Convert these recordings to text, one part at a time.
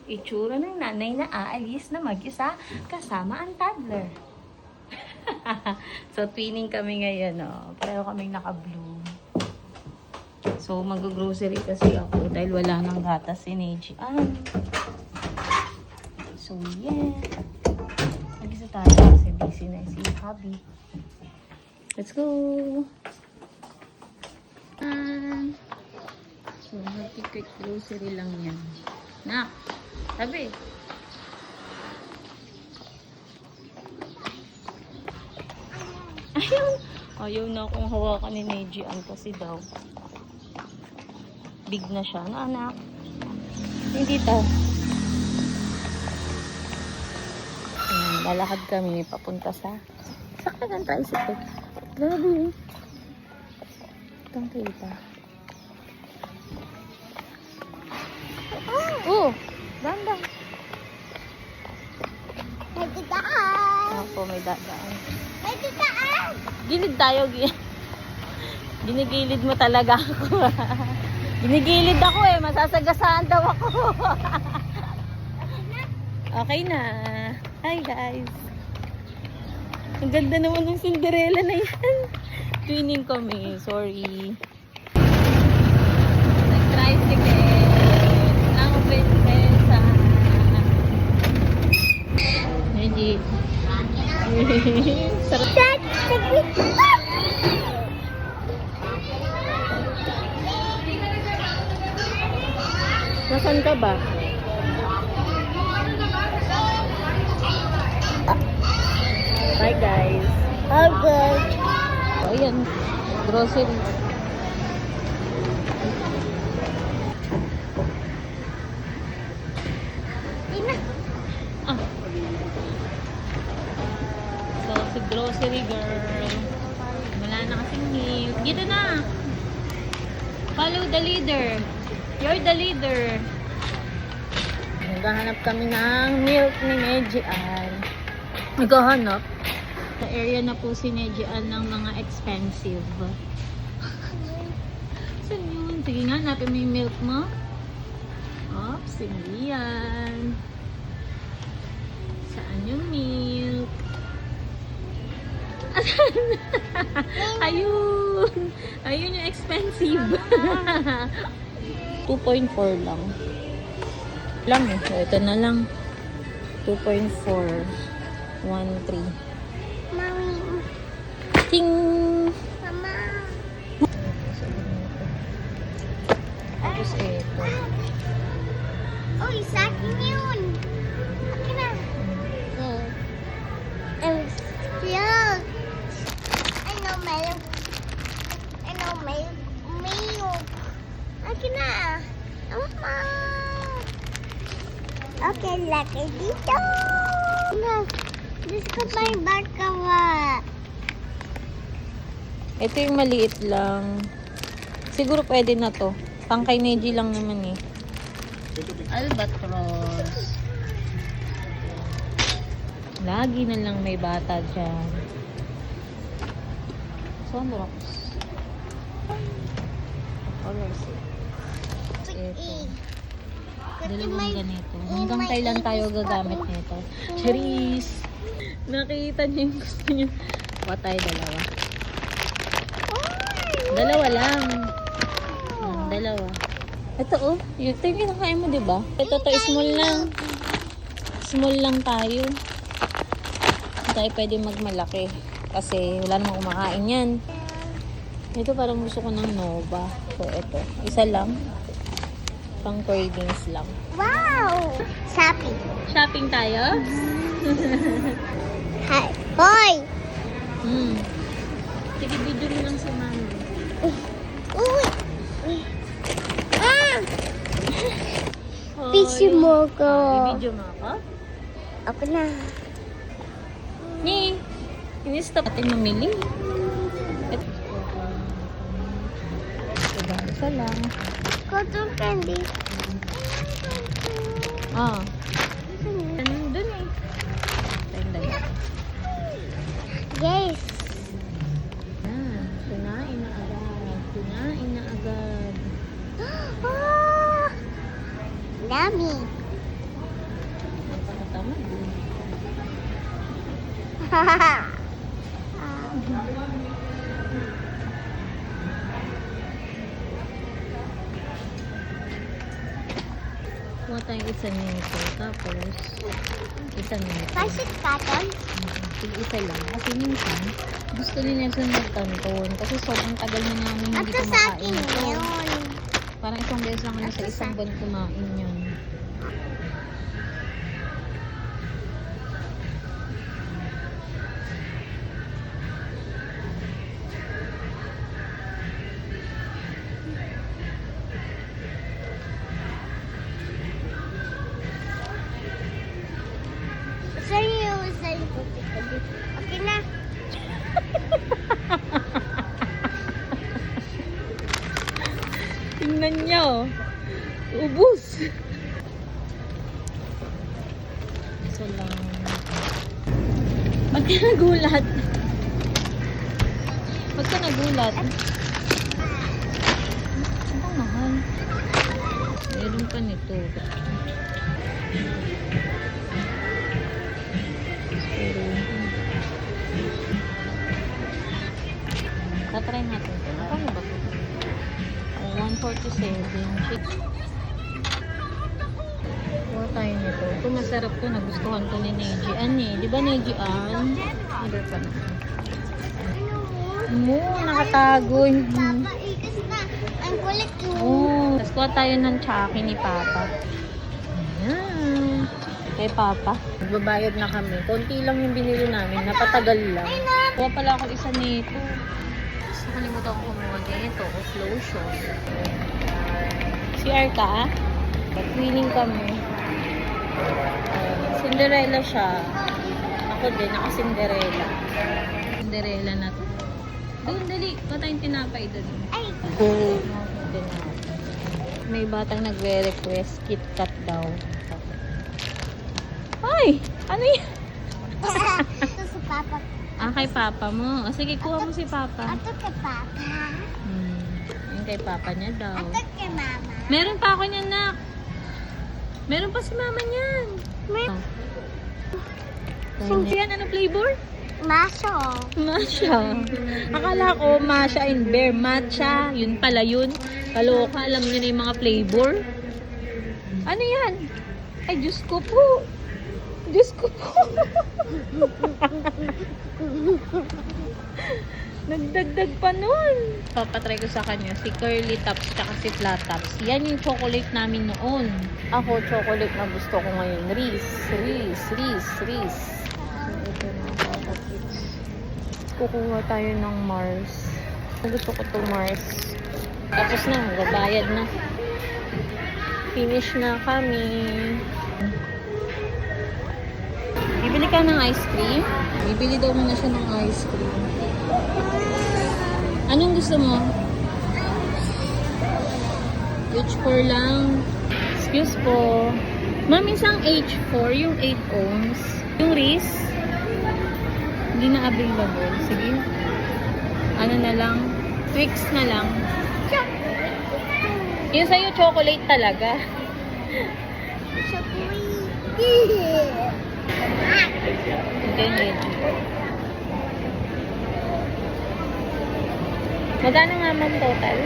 itsura ng nanay na aalis na mag-isa kasama ang toddler. So, twinning kami ngayon, oh. Pareho kaming naka-blue. So, mag-grocery kasi ako dahil wala nang gatas si Neji. So, yeah. Mag-isa tayo kasi busy na si hubby. Let's go! So, mag-quick grocery lang yan. Nak! Sabi! Ayaw na akong hawakan ni Neji kasi daw. Big na siya. Na, anak? Hindi to. Lalakad kami papunta sa sakyan ng tricycle. Grabe. Itong kita. Oh! Ganda. May dadaan. Ako, may dadaan. May dadaan. Gilid tayo. Ginigilid mo talaga ako. Ginigilid ako eh. Masasagasaan daw ako. Okay na. Hi guys. Ang ganda naman ng Cinderella na yan. Twinning kami. Sorry. Nag-tricycle. Ang prinsesa. Hindi. Sarap. Nasaan ka ba? Bye guys. Okay. So, ayan. Grocery. So, si grocery girl. Wala na kasing milk. Dito na. Follow the leader. You're the leader. Naghahanap kami ng milk ni Neji Ann. Naghahanap. Sa area na po si Neji Ann ng mga expensive. Saan yun? Sige nga, hanapin mo yung milk mo. Oops, hindi yan. Saan yung milk? Ayun! Ayun yung expensive. 2.4 lang. Lang eh. So, ito na lang. 2.4. 1.3. Mami. Ting! Mama. Tapos ito. Uy, sa akin yun. Akin na. Milk. I know milk. I know milk. Milk. Akin na. Mama. Okay, laki dito. Na. Diyos ko pa yung barka ba? Ito yung maliit lang. Siguro pwede na to. Pang kay Neji lang naman eh. Albatros. Lagi na lang may bata dyan. Sunrox. Colors. Ito. Dalawang ganito. Hanggang kailan tayo gagamit nito? Charis! Nakita niyo yung gusto niyo. Kuha tayo dalawa. Dalawa lang. Dalawa. Ito oh. Ito yung kinakain mo, diba? Ito small lang. Small lang tayo. Hindi tayo pwede magmalaki. Kasi wala namang kumakain yan. Ito parang gusto ko ng Nova. So ito. Isa lang. Pang cravings lang. Wow! Shopping. Shopping tayo? Hi. Hoy! Sige, video mo lang si mama. Uy! Ah! Piso mo ko. Video mo ako? Ako na. Ni, ini-stop natin mamili. Ito ba? Isa lang. Cotton candy. Ah. Nandun eh. Dahil. Yes. Kunain na agad. Kunain na agad. Oh! Dami. Kuha tayong isa nito. Tapos, isa nito. Pasit cotton? Sige, isa lang. Kasi minsan, gusto ni Nelson magkanton. Kasi sobrang tagal na namin hindi At sa akin kumakain ito. yun. Parang isang beses lang kami sa isang buwan kumain yun. Sa'yo. Okay na. Tingnan niyo. Ubus. Isa lang. Ba't ka nagulat? Ba't ka nagulat? Ang mahal. Meron pa nito. Tatry natin ito. Ano ba ito? 147. Kuha tayo nito. Ito masarap to. Nagustuhan ko ni Neji. Di ba Neji Ann? Order pa na. Mo, nakatago. Papa, ikas na. Ang kulit ko. Oh, tapos kuha tayo ng tsaki ni Papa. Ayan. Kay Papa. Magbabayad na kami. Konti lang yung binili namin. Napatagal lang. Kuha pala ako isa nito. Nakalimutan ko kumuha nito. Of lotion. CR ka? Cleaning kami. Cinderella siya. Ako din, naka-Cinderella. Cinderella na to. Doon, dali. Kuha tayong tinapay doon. Ay. May batang nagre-request KitKat daw. Ay! Ano yan? Ito si Papa. Ah, kay Papa mo. O, sige, kuha mo si Papa. Ito kay Papa. Yung kay Papa niya daw. Ito kay Mama. Meron pa ako niyan, nak. Meron pa si Mama niyan. So, yan, ano flavor? Maso. Matcha. Akala ko matcha and bear. Matcha. Yun pala yun. Kaloka. Alam niyo na yung mga flavor. Ano yan? Ay, Diyos ko po. Diyos ko po. Nagdagdag pa nun. Papatry ko sa kanya si Curly Tops tsaka si Flat Tops. Yan yung chocolate namin noon. Ako, chocolate na gusto ko ngayon. Reese. Ito na chocolate. Kukuha tayo ng Mars. Gusto ko to Mars. Tapos na, magbabayad na. Finish na kami. Bibili ka ng ice cream? Bibili daw muna siya ng ice cream. Anong gusto mo? H4 lang. Excuse po. Ma'am, isang H4, yung 8 ohms. Yung Reese, hindi na available. Sige. Ano na lang? Twix na lang. Yung sa'yo, chocolate talaga. Okay. Magkano nga ma'am total?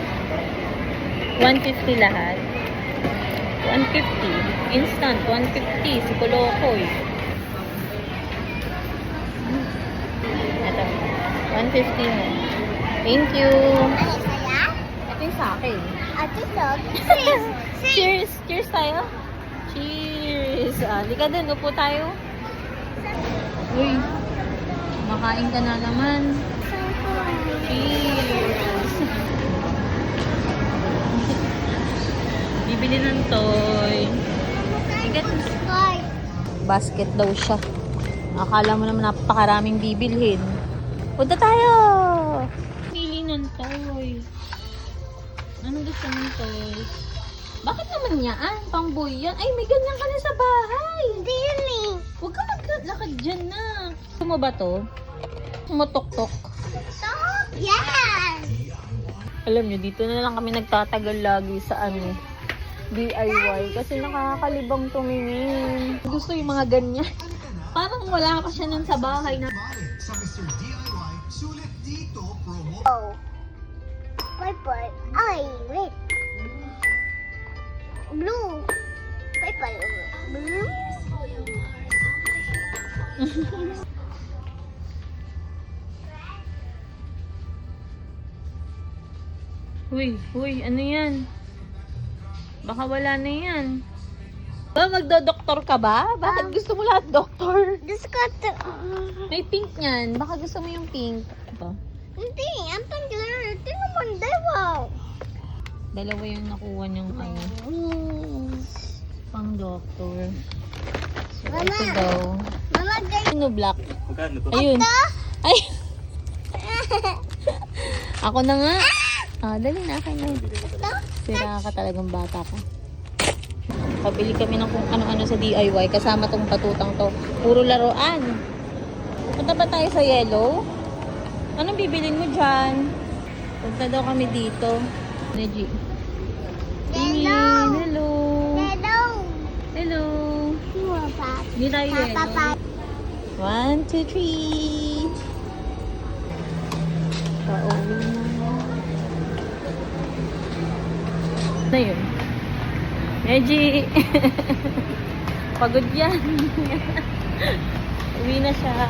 150 lahat. 150. Instant, 150. Si Kolokoy. Ito. 150 mo. Thank you. Ito yung sa akin. Cheers! Cheers tayo. Cheers! Di ka din, upo tayo. Uy, makain ka na naman. Cheers! Bibili ng toy. Basket daw siya. Akala mo naman napakaraming bibilhin. Punta tayo! Pili ng toy. Anong gusto mong toy? Bakit naman yan? Pangboy yan? Ay, may ganyan ka na sa bahay. Hindi yun eh. Huwag ka maglakad dyan na. Gusto mo ba to? Tumutok-tok. Stop! Yes! Alam nyo, dito na lang kami nagtatagal lagi sa DIY. Kasi nakakalibang tumingin. Gusto yung mga ganyan. Parang wala pa siya nun sa bahay na... Sa Mr. DIY, sulit dito promo. Oh. Purple. Ay, wait. Blue. Purple. Blue. Huy, ano yan? Baka wala na yan. Ba, magdo-doktor ka ba? Bakit gusto mo lahat doktor? This got the... May pink yan. Baka gusto mo yung pink. Ito. Hindi, ang panggilar. Ito naman, wow. Dalawa yung nakuha niyang ano, pang doktor. So, Mama. ito daw. Mama, guys. Ano black? Magkano to? Ayun. Ay! Ako na nga. Dali na akin na. Sira ka talagang bata ka. Pabili kami ng kung ano-ano sa DIY kasama tong patutang to. Puro laruan. Punta ba tayo sa yellow? Anong bibilin mo dyan? Punta daw kami dito. Neji. Hello. Hello. Hello. Hello. Papa. Hindi tayo yellow. 1, 2, 3. Pauwi na. Na yun. Neji. Pagod yan. Uwi na siya.